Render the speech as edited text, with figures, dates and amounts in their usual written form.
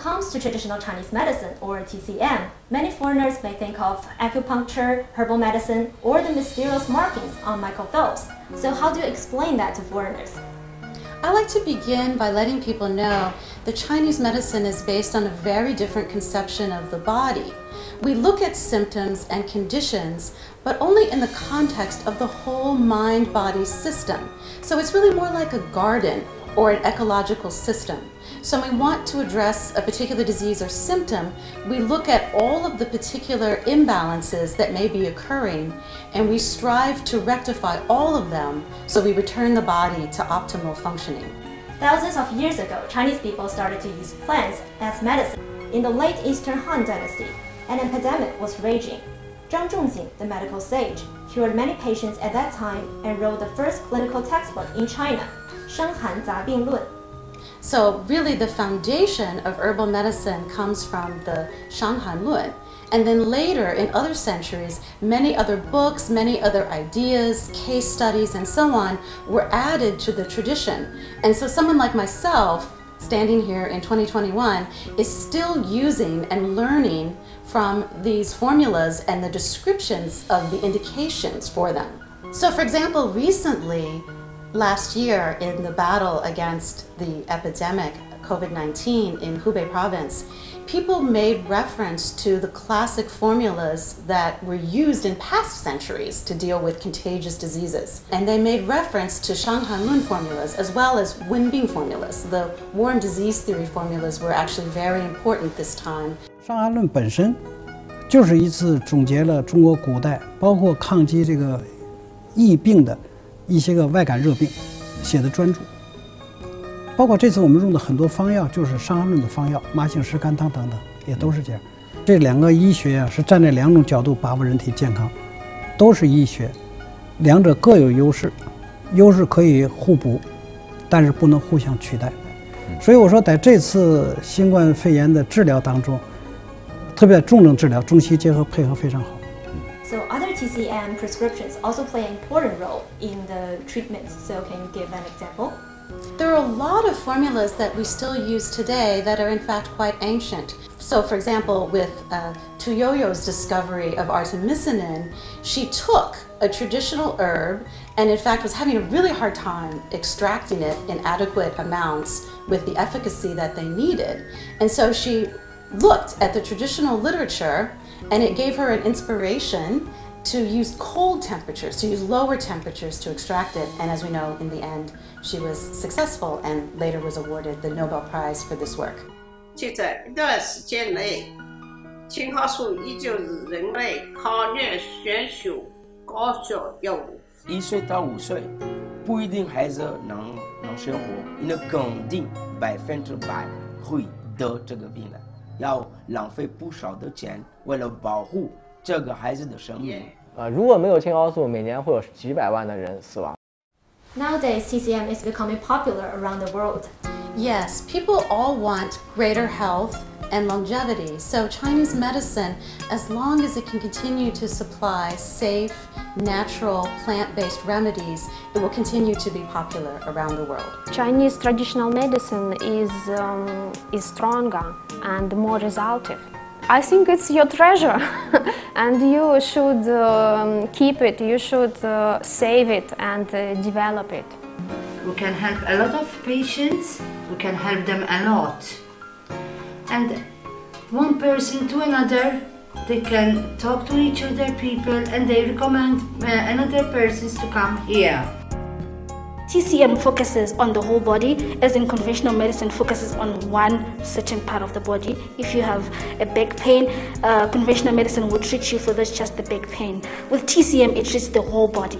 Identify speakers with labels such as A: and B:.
A: comes to traditional Chinese medicine, or TCM, many foreigners may think of acupuncture, herbal medicine, or the mysterious markings on microfilms. So how do you explain that to foreigners?
B: I like to begin by letting people know that Chinese medicine is based on a very different conception of the body. We look at symptoms and conditions, but only in the context of the whole mind-body system. So it's really more like a garden or an ecological system. So when we want to address a particular disease or symptom, we look at all of the particular imbalances that may be occurring, and we strive to rectify all of them so we return the body to optimal functioning.
A: Thousands of years ago, Chinese people started to use plants as medicine. In the late Eastern Han Dynasty, an epidemic was raging. Zhang Zhongxing, the medical sage, cured many patients at that time and wrote the first clinical textbook in China, 伤寒杂病论.
B: So really the foundation of herbal medicine comes from the 伤寒论. And then later, in other centuries, many other books, many other ideas, case studies, and so on were added to the tradition. And so someone like myself, standing here in 2021, is still using and learning from these formulas and the descriptions of the indications for them. So for example, recently, last year in the battle against the epidemic COVID-19 in Hubei province, people made reference to the classic formulas that were used in past centuries to deal with contagious diseases. And they made reference to 伤寒论 formulas as well as 温病 formulas. The war and disease theory formulas were actually very important this time.
C: 伤寒论本身就是一次总结了中国古代包括抗击这个疫病的一些个外感热病写的专著。包括这次我们用的很多方药，就是伤寒论的方药，麻杏石甘汤等等，也都是这样。这两个医学啊，是站在两种角度把握人体健康，都是医学，两者各有优势，优势可以互补，但是不能互相取代。所以我说，在这次新冠肺炎的治疗当中，特别在重症治疗，中西结合配合非常好。
A: So other TCM prescriptions also play an important role in the treatment. So can you give an example?
B: There are a lot of formulas that we still use today that are in fact quite ancient. So for example, with Tu Youyou's discovery of artemisinin, she took a traditional herb and in fact was having a really hard time extracting it in adequate amounts with the efficacy that they needed. And so she looked at the traditional literature and it gave her an inspiration to use cold temperatures, to use lower temperatures to extract it. And as we know, in the end, she was successful and later was awarded the Nobel Prize for this work.
D: 就在一段时间内，青蒿素依旧是人类考验选修高效药物。
E: 1岁到5岁，不一定孩子能生活，你能肯定100%会得这个病的，要浪费不少的钱，为了保护这个孩子的生命。
F: 如果没有青蒿素，每年会有几百万的人死亡。
A: Nowadays, TCM is becoming popular around the world.
B: Yes, people all want greater health and longevity. So Chinese medicine, as long as it can continue to supply safe, natural, plant-based remedies, it will continue to be popular around the world.
G: Chinese traditional medicine is stronger and more resultive. I think it's your treasure and you should keep it, you should save it and develop it.
H: We can help a lot of patients, we can help them a lot. And one person to another, they can talk to each other people and they recommend another persons to come here.
I: TCM focuses on the whole body, as in conventional medicine focuses on one certain part of the body. If you have a back pain, conventional medicine will treat you for just the back pain. With TCM, it treats the whole body.